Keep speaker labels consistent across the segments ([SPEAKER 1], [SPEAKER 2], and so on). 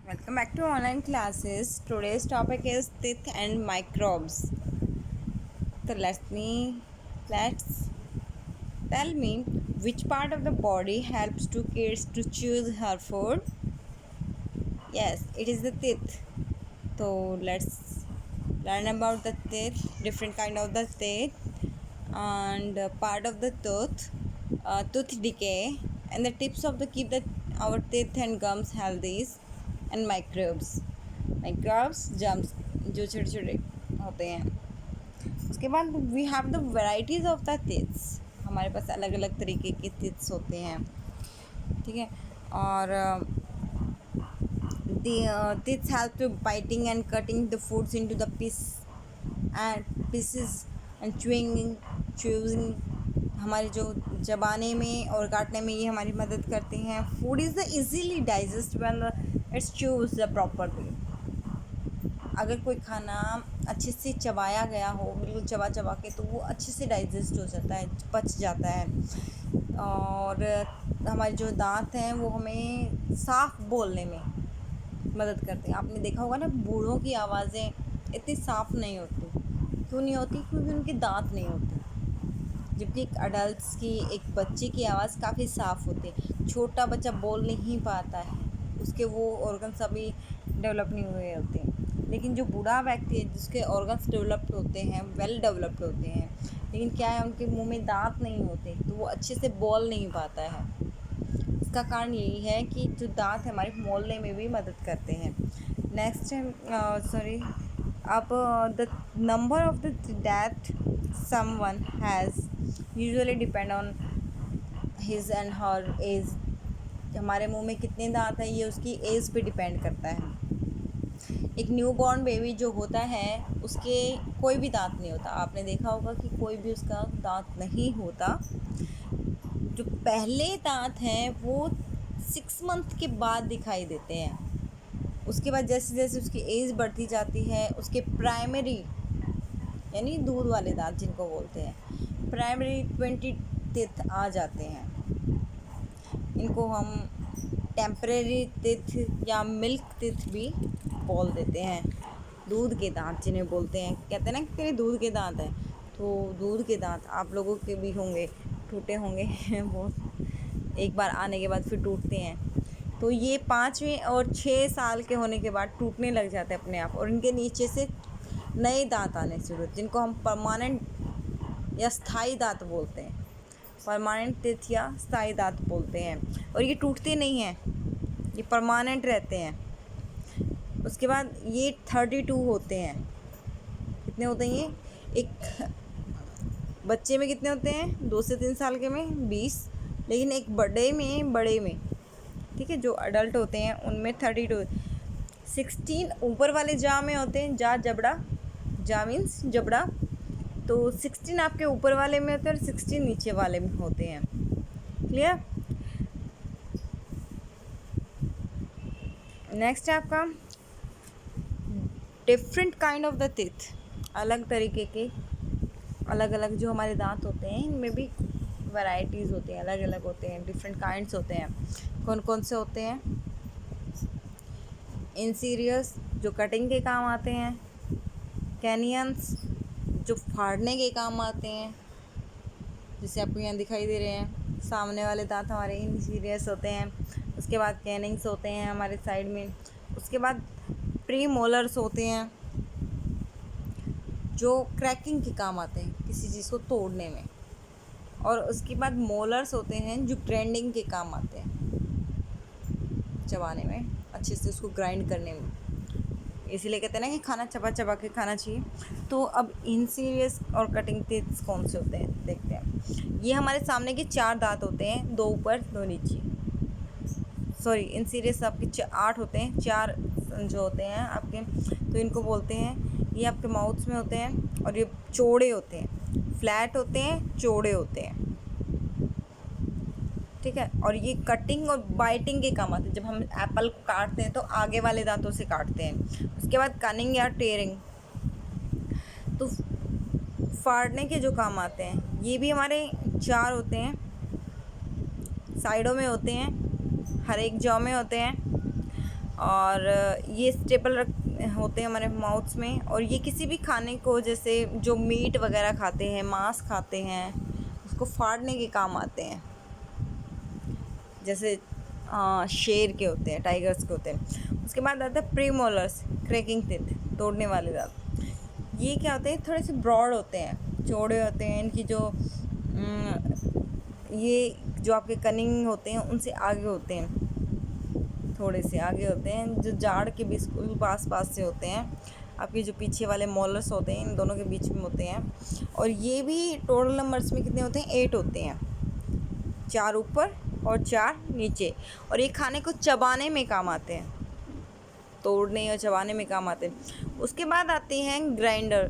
[SPEAKER 1] Welcome back to online classes. Today's topic is teeth and microbes. So let's tell me which part of the body helps to kids to choose her food. Yes, it is the teeth. So let's learn about the teeth, different kind of the teeth, and part of the tooth decay, and the tips of the keep the our teeth and gums healthy, and microbes germs जो छोटे छोटे होते हैं। उसके बाद we have the varieties of the tips. हमारे पास अलग अलग तरीके के टिप्स होते हैं, ठीक है। और tips help to biting and cutting the foods into the pieces and chewing हमारे जो चबाने में और काटने में ये हमारी मदद करती हैं। Food is the easily digest when it's choose the proper way. अगर कोई खाना अच्छे से चबाया गया हो, बिल्कुल चबा चबा के, तो वो अच्छे से डाइजेस्ट हो जाता है, पच जाता है। और हमारे जो दांत हैं वो हमें साफ बोलने में मदद करते हैं। आपने देखा होगा ना, बूढ़ों की आवाज़ें इतनी साफ नहीं होती। क्यों नहीं होती? क्योंकि उनके दांत नहीं होते। जबकि एक अडल्ट की, एक बच्चे की आवाज़ काफ़ी साफ़ होती है। छोटा बच्चा बोल नहीं पाता है, उसके वो ऑर्गन्स अभी डेवलप नहीं हुए होते हैं। लेकिन जो बूढ़ा व्यक्ति है, जिसके ऑर्गन्स डेवलप्ड होते हैं, वेल डेवलप्ड होते हैं, लेकिन क्या है, उनके मुंह में दांत नहीं होते, तो वो अच्छे से बोल नहीं पाता है। इसका कारण यही है कि जो दांत हमारे बोलने में भी मदद करते हैं। नेक्स्ट है अब the number of the that someone has usually depend on his and her age. हमारे मुंह में कितने दांत हैं ये उसकी एज पे डिपेंड करता है। एक न्यू बॉर्न बेबी जो होता है, उसके कोई भी दांत नहीं होता। आपने देखा होगा कि कोई भी उसका दांत नहीं होता। जो पहले दांत हैं वो 6 मंथ के बाद दिखाई देते हैं। उसके बाद जैसे जैसे उसकी एज बढ़ती जाती है, उसके प्राइमरी यानी दूध वाले दांत जिनको बोलते हैं, प्राइमरी 20 टीथ आ जाते हैं। इनको हम टेम्परेरी टीथ या मिल्क टीथ भी बोल देते हैं। दूध के दांत जिन्हें बोलते हैं, कहते हैं ना कि तेरे दूध के दांत हैं, तो दूध के दांत आप लोगों के भी होंगे, टूटे होंगे वो एक बार आने के बाद फिर टूटते हैं। तो ये 5वें और 6 साल के होने के बाद टूटने लग जाते हैं अपने आप, और इनके नीचे से नए दांत आने शुरू होते, जिनको हम परमानेंट या स्थायी दांत बोलते हैं। परमानेंट टीथ या स्थायी दांत बोलते हैं। और ये टूटते नहीं हैं, ये परमानेंट रहते हैं। उसके बाद ये 32 होते हैं। कितने होते हैं ये? एक बच्चे में कितने होते हैं? 2 से 3 साल के में 20। लेकिन एक बड़े में, ठीक है, जो अडल्ट होते हैं उनमें 32। 16 ऊपर वाले जा में होते हैं, जबड़ा, जा मीन्स जबड़ा। तो 16 आपके ऊपर वाले में होते हैं और 16 नीचे वाले में होते हैं। क्लियर? नेक्स्ट है आपका different kind of the teeth. अलग तरीके के अलग अलग जो हमारे दांत होते हैं, इनमें भी वैरायटीज़ होती हैं, अलग अलग होते हैं, डिफरेंट काइंड्स होते हैं। कौन कौन से होते हैं? इंसीरियस जो कटिंग के काम आते हैं, कैनियंस जो फाड़ने के काम आते हैं, जैसे आपको यहाँ दिखाई दे रहे हैं, सामने वाले दांत हमारे इंसीरियस होते हैं। उसके बाद कैनिंग्स होते हैं हमारे साइड में। उसके बाद प्री मोलर्स होते हैं जो क्रैकिंग के काम आते हैं, किसी चीज़ को तोड़ने में। और उसके बाद मोलर्स होते हैं जो ग्राइंडिंग के काम आते हैं, चबाने में, अच्छे से उसको ग्राइंड करने में। इसीलिए कहते हैं ना कि खाना चबा चबा के खाना चाहिए। तो अब इंसीरियस और कटिंग टीथ कौन से होते हैं देखते हैं। ये हमारे सामने के 4 दांत होते हैं, 2 ऊपर 2 नीचे। सॉरी, इंसीरियस आपके 8 होते हैं, 4 जो होते हैं आपके, तो इनको बोलते हैं, ये आपके माउथ में होते हैं। और ये चौड़े होते हैं, फ्लैट होते हैं, चौड़े होते हैं, ठीक है। और ये कटिंग और बाइटिंग के काम आते हैं। जब हम एप्पल को काटते हैं तो आगे वाले दांतों से काटते हैं। उसके बाद कनिंग या टेयरिंग, तो फाड़ने के जो काम आते हैं, ये भी हमारे 4 होते हैं, साइडों में होते हैं, हर एक जॉ में होते हैं। और ये स्टेपल होते हैं हमारे माउथ्स में, और ये किसी भी खाने को, जैसे जो मीट वगैरह खाते हैं, मांस खाते हैं, उसको फाड़ने के काम आते हैं। जैसे शेर के होते हैं, टाइगर्स के होते हैं। उसके बाद आता है प्रीमोलर्स, क्रैकिंग टीथ, तोड़ने वाले दांत। ये क्या होते हैं, थोड़े से ब्रॉड होते हैं, चौड़े होते हैं। इनकी जो ये जो आपके कनिंग होते हैं उनसे आगे होते हैं, थोड़े से आगे होते हैं, जो जाड़ के बिल्कुल पास पास से होते हैं। आपके जो पीछे वाले मोलर्स होते हैं इन दोनों के बीच में होते हैं। और ये भी टोटल नंबर्स में कितने होते हैं, 8 होते हैं, 4 ऊपर और 4 नीचे। और ये खाने को चबाने में काम आते हैं, तोड़ने और चबाने में काम आते हैं। उसके बाद आते हैं ग्राइंडर।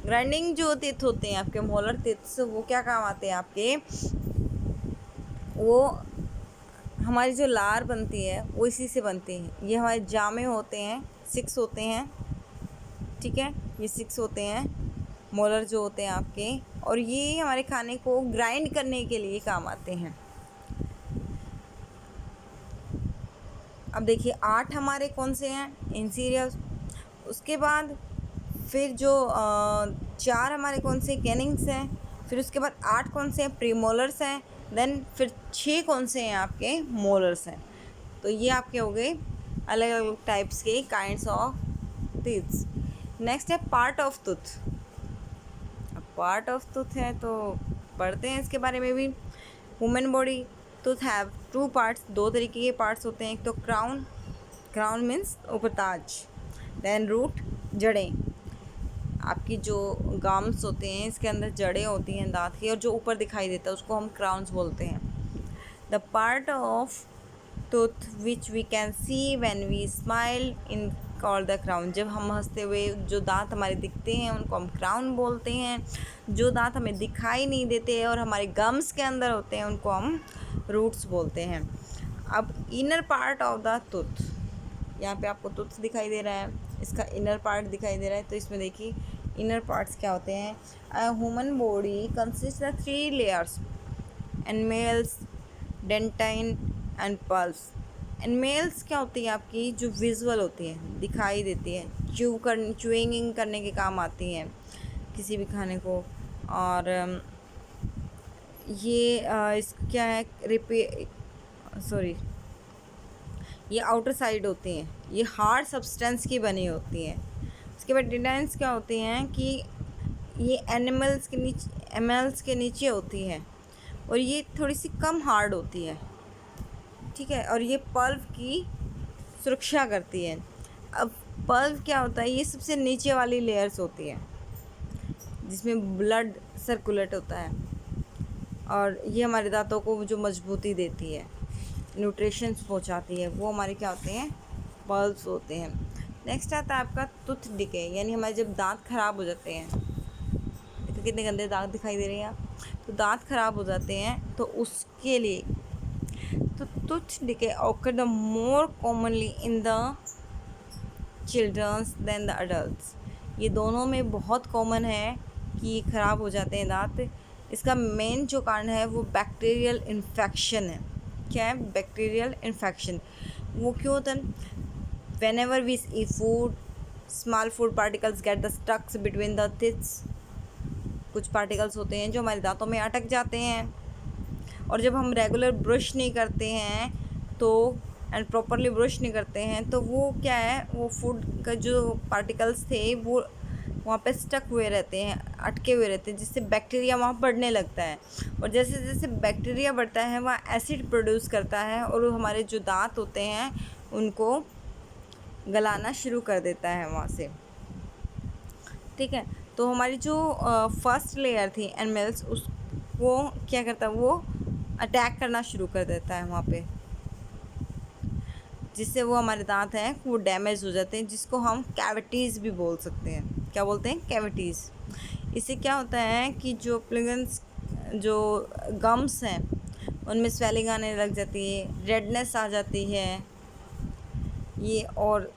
[SPEAKER 1] ग्राइंडिंग जो टीथ होते हैं आपके मोलर टीथ्स, वो क्या काम आते हैं आपके, वो हमारी जो लार बनती है वो इसी से बनती है। ये हमारे जामे होते हैं, 6 होते हैं, ठीक है, ये 6 होते हैं मोलर जो होते हैं आपके। और ये हमारे खाने को ग्राइंड करने के लिए काम आते हैं। अब देखिए 8 हमारे कौन से हैं, इंसीरियर। उसके बाद फिर जो 4 हमारे कौन से, कैनिंग्स हैं। फिर उसके बाद 8 कौन से हैं, प्रीमोलर्स हैं। देन फिर 6 कौन से हैं आपके, मोलर्स हैं। तो ये आपके हो गए अलग अलग टाइप्स के काइंड्स ऑफ टीथ्स। नेक्स्ट है पार्ट ऑफ टूथ। अब पार्ट ऑफ टूथ है तो पढ़ते हैं इसके बारे में भी। Human body tooth have 2 parts, 2 तरीके के पार्ट्स होते हैं। एक तो क्राउन, क्राउन मीन्स ऊपर ताज। देन रूट, जड़ें। आपकी जो गम्स होते हैं इसके अंदर जड़ें होती हैं दांत की, और जो ऊपर दिखाई देता है उसको हम क्राउन्स बोलते हैं। The part of tooth which we can see when we smile in called the crown. जब हम हंसते हुए जो दांत हमारे दिखते हैं उनको हम क्राउन बोलते हैं। जो दांत हमें दिखाई नहीं देते और हमारे गम्स के अंदर होते हैं उनको हम रूट्स बोलते हैं। अब inner part of the tooth, यहाँ पे आपको टूथ दिखाई दे रहा है, इसका इनर पार्ट दिखाई दे रहा है। तो इसमें देखिए इनर पार्ट्स क्या होते हैं। Human body consist of 3 layers, enamels, dentine and pulp. Enamels क्या होती है आपकी, जो विजुअल होती है, दिखाई देती है, च्यूइंग करने के काम आती हैं किसी भी खाने को। और ये इस क्या है, ये आउटर साइड होती हैं, ये हार्ड सब्सटेंस की बनी होती हैं। उसके बाद डेंटाइन्स क्या होती हैं कि ये एनिमल्स के नीचे होती है, और ये थोड़ी सी कम हार्ड होती है, ठीक है। और ये पल्प की सुरक्षा करती है। अब पल्प क्या होता है, ये सबसे नीचे वाली लेयर्स होती है जिसमें ब्लड सर्कुलेट होता है, और ये हमारे दांतों को जो मजबूती देती है, न्यूट्रिशंस पहुंचाती है, वो हमारे क्या होते हैं, पल्प्स होते हैं। नेक्स्ट आता है आपका टूथ डिके, यानी हमारे जब दांत ख़राब हो जाते हैं, देखो कितने गंदे दांत दिखाई दे रहे हैं आप, तो दांत ख़राब हो जाते हैं तो उसके लिए तो tooth decay occur the more commonly in the childrens than the adults. ये दोनों में बहुत कॉमन है कि ख़राब हो जाते हैं दांत। इसका मेन जो कारण है वो बैक्टीरियल इन्फेक्शन है। क्या है, बैक्टीरियल इन्फेक्शन। वो क्यों होता है, whenever we eat food, small food particles get the stuck between the teeth। कुछ पार्टिकल्स होते हैं जो हमारे दांतों में अटक जाते हैं, और जब हम रेगुलर ब्रश नहीं करते हैं तो एंड प्रॉपरली ब्रश नहीं करते हैं तो वो क्या है, वो फूड का जो पार्टिकल्स थे वो वहाँ पे स्टक हुए रहते हैं, अटके हुए रहते हैं, जिससे बैक्टीरिया वहाँ बढ़ने लगता है। और जैसे जैसे बैक्टीरिया बढ़ता है वह एसिड प्रोड्यूस करता है, और वो हमारे जो दांत होते हैं उनको गलाना शुरू कर देता है वहाँ से, ठीक है। तो हमारी जो फर्स्ट लेयर थी एनिमल्स, उसको क्या करता है, वो अटैक करना शुरू कर देता है वहाँ पे, जिससे वो हमारे दांत हैं वो डैमेज हो जाते हैं, जिसको हम कैविटीज़ भी बोल सकते हैं। क्या बोलते हैं, कैविटीज़। इससे क्या होता है कि जो प्लगन्स, जो गम्स हैं उनमें स्वेलिंग आने लग जाती है, रेडनेस आ जाती है ये, और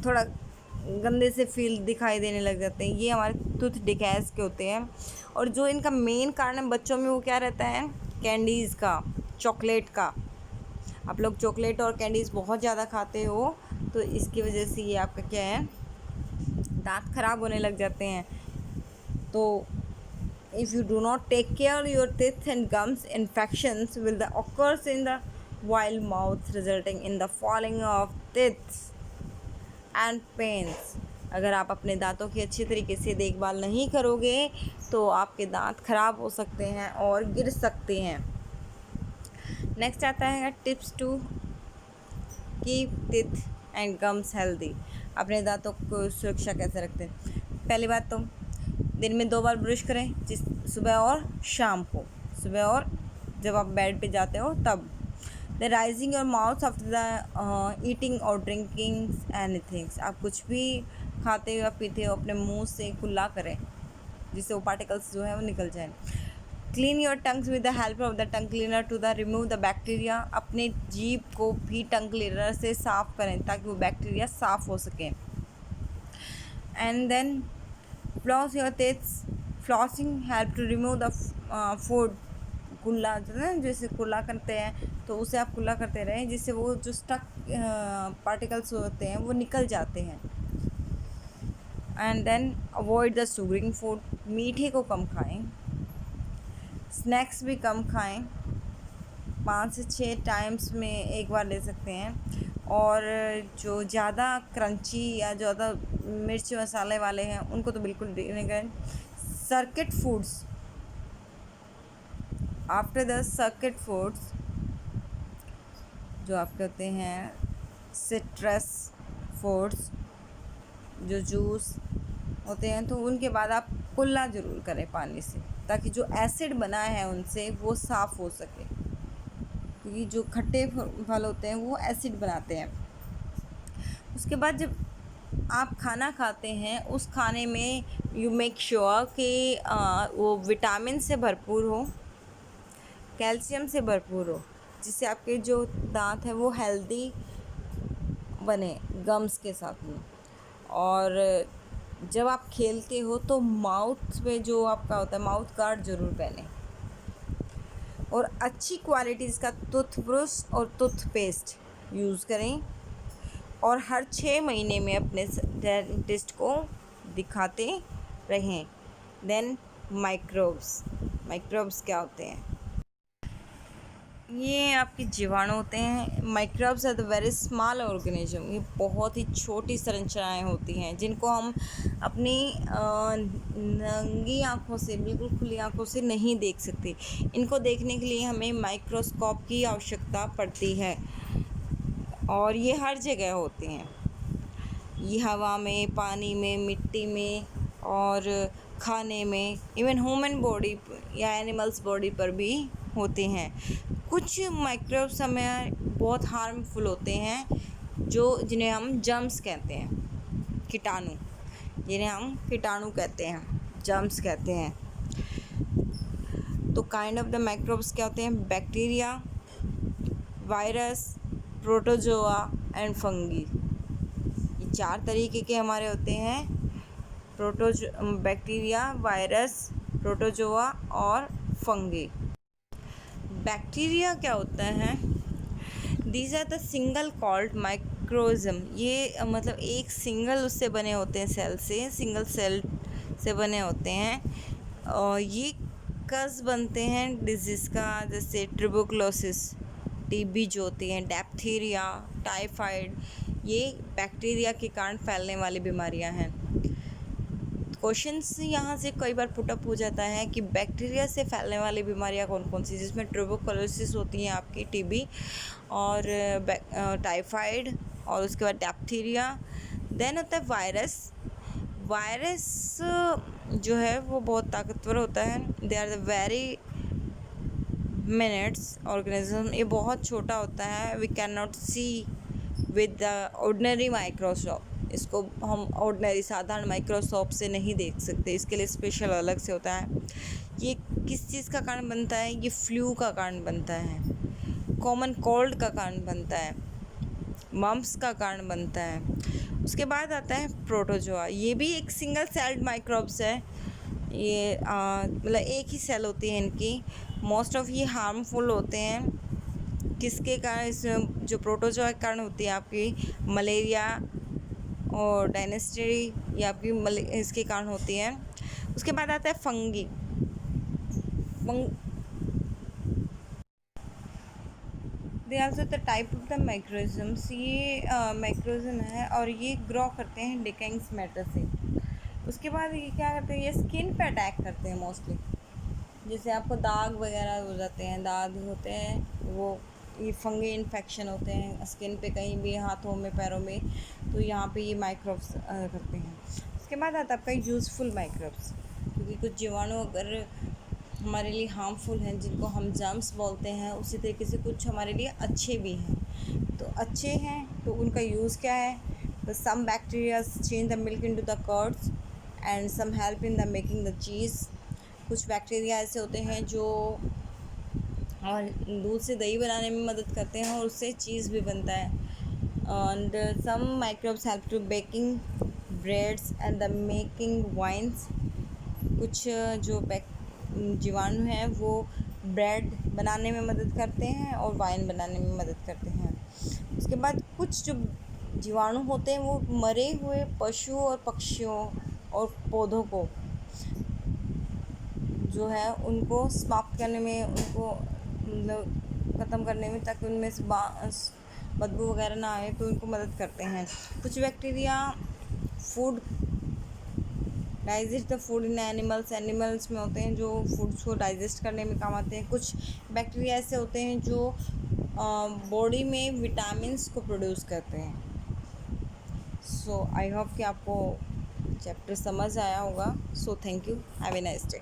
[SPEAKER 1] थोड़ा गंदे से फील दिखाई देने लग जाते हैं। ये हमारे टूथ डिकेज के होते हैं। और जो इनका मेन कारण है बच्चों में वो क्या रहता है, कैंडीज़ का, चॉकलेट का। आप लोग चॉकलेट और कैंडीज़ बहुत ज़्यादा खाते हो तो इसकी वजह से ये आपका क्या है, दांत खराब होने लग जाते हैं। तो if you do not take care your teeth and gums, infections will occurs in the while mouth, resulting in the falling of teeth and pains. अगर आप अपने दांतों की अच्छी तरीके से देखभाल नहीं करोगे तो आपके दांत खराब हो सकते हैं और गिर सकते हैं। नेक्स्ट आता है tips to keep teeth and gums healthy. अपने दांतों को सुरक्षा कैसे रखते हैं? पहली बात तो दिन में 2 बार ब्रश करें, जिस सुबह और शाम को, सुबह और जब आप बेड पे जाते हो तब। The rising your mouth after the eating और ड्रिंकिंग एनीथिंग्स। आप कुछ भी खाते हो या पीते हो अपने मुंह से कुल्ला करें, जिससे वो पार्टिकल्स जो है वो निकल जाए। Clean your tongues with the help of the tongue cleaner to the remove the bacteria. अपने जीभ को भी टंग क्लीनर से साफ़ करें ताकि वो बैक्टीरिया साफ़ हो सके। And then floss your teeths. Flossing help to remove the food. कुल्ला जो है ना, जैसे कुल्ला करते हैं तो उसे आप कुल्ला करते रहें, जिससे वो जो स्टक पार्टिकल्स होते हैं वो निकल जाते हैं। And then avoid the sugaring food. मीठे को कम खाएं, स्नैक्स भी कम खाएं, 5 से 6 टाइम्स में एक बार ले सकते हैं। और जो ज़्यादा क्रंची या ज़्यादा मिर्च मसाले वाले हैं उनको तो बिल्कुल नहीं करें। Circuit foods, after the circuit foods जो आपके होते हैं सिट्रस फूड्स, जो जूस होते हैं, तो उनके बाद आप कुल्ला ज़रूर करें पानी से, ताकि जो एसिड बना है उनसे वो साफ़ हो सके, क्योंकि जो खट्टे फल होते हैं वो एसिड बनाते हैं। उसके बाद जब आप खाना खाते हैं उस खाने में यू मेक श्योर कि वो विटामिन से भरपूर हो, कैल्शियम से भरपूर हो, जिससे आपके जो दांत हैं वो हेल्दी बने गम्स के साथ में। और जब आप खेलते हो तो माउथ पे जो आपका होता है माउथ गार्ड ज़रूर पहने, और अच्छी क्वालिटीज़ का टूथब्रश और टूथपेस्ट यूज़ करें, और हर 6 महीने में अपने डेंटिस्ट को दिखाते रहें। देन माइक्रोब्स क्या होते हैं? ये आपके जीवाणु होते हैं। Microbes are the very small organism. ये बहुत ही छोटी संरचनाएं होती हैं जिनको हम अपनी नंगी आँखों से, बिल्कुल खुली आँखों से नहीं देख सकते। इनको देखने के लिए हमें माइक्रोस्कोप की आवश्यकता पड़ती है, और ये हर जगह होते हैं। ये हवा में, पानी में, मिट्टी में और खाने में, इवन ह्यूमन बॉडी या एनिमल्स बॉडी पर भी होते हैं। कुछ माइक्रोब्स हमें बहुत हार्मफुल होते हैं, जिन्हें हम जर्म्स कहते हैं, कीटाणु, जिन्हें हम कीटाणु कहते हैं, जर्म्स कहते हैं। तो काइंड ऑफ द माइक्रोब्स क्या होते हैं? Bacteria, virus, protozoa and fungi. ये 4 तरीके के हमारे होते हैं, बैक्टीरिया, वायरस, प्रोटोजोआ और फंगी। बैक्टीरिया क्या होता है? These are the single celled microgerm. ये मतलब एक सिंगल उससे बने होते हैं, सेल से, सिंगल सेल से बने होते हैं। और ये कज़ बनते हैं डिजीज़ का, जैसे ट्यूबरकुलोसिस, टीबी जो होती हैं, डिप्थीरिया, टाइफाइड। ये बैक्टीरिया के कारण फैलने वाली बीमारियां हैं। क्वेश्चंस यहाँ से कई बार पुटअप हो जाता है कि बैक्टीरिया से फैलने वाली बीमारियाँ कौन कौन सी, जिसमें ट्यूबरकुलोसिस होती हैं आपकी, टीबी और टाइफाइड, और उसके बाद डिप्थीरिया। देन होता है वायरस। वायरस जो है वो बहुत ताकतवर होता है। They are the very minutes organism. ये बहुत छोटा होता है। We can not see with the ordinary microscope. इसको हम ऑर्डिनरी साधारण माइक्रोस्कोप से नहीं देख सकते, इसके लिए स्पेशल अलग से होता है। ये किस चीज़ का कारण बनता है? ये फ्लू का कारण बनता है, कॉमन कोल्ड का कारण बनता है, मम्प्स का कारण बनता है। उसके बाद आता है प्रोटोजोआ। ये भी एक सिंगल सेल्ड माइक्रोब्स है। ये मतलब एक ही सेल होती है इनकी। मोस्ट ऑफ ये हार्मफुल होते हैं। किसके कारण? इसमें जो प्रोटोजोआ के कारण होती है आपकी मलेरिया और डायनेस्ट्री, ये आपकी इसके कारण होती है। उसके बाद आता है fungi. They also the type of the microgerms. ये माइक्रोजम है और ये ग्रो करते हैं डिकेइंग मैटर से। उसके बाद ये क्या करते हैं, ये स्किन पे अटैक करते हैं मोस्टली। जैसे आपको दाग वगैरह हो जाते हैं, दाग होते हैं, वो ये फंगी इन्फेक्शन होते हैं स्किन पे, कहीं भी हाथों में पैरों में, तो यहाँ पे ये माइक्रोब्स करते हैं। उसके बाद आता है आपका यूज़फुल माइक्रोब्स, क्योंकि कुछ जीवाणु अगर हमारे लिए हार्मफुल हैं, जिनको हम जर्म्स बोलते हैं, उसी तरीके से कुछ हमारे लिए अच्छे भी हैं। तो अच्छे हैं तो उनका यूज़ क्या है, तो some bacteria change the milk into the curds and some help in the making the cheese. कुछ बैक्टीरिया ऐसे होते हैं जो और दूध से दही बनाने में मदद करते हैं और उससे चीज़ भी बनता है। And some microbes help to baking breads and the making wines. कुछ जो जीवाणु हैं वो ब्रेड बनाने में मदद करते हैं और वाइन बनाने में मदद करते हैं। उसके बाद कुछ जो जीवाणु होते हैं वो मरे हुए पशुओं और पक्षियों और पौधों को जो है उनको समाप्त करने में, उनको मतलब ख़त्म करने में, ताकि उनमें से बदबू वगैरह ना आए, तो उनको मदद करते हैं। कुछ bacteria food digest the food in animals में होते हैं जो फूड्स को डाइजेस्ट करने में काम आते हैं। कुछ बैक्टीरिया ऐसे होते हैं जो बॉडी में विटामिन्स को प्रोड्यूस करते हैं। सो आई होप कि आपको चैप्टर समझ आया होगा। So thank you, have a nice day.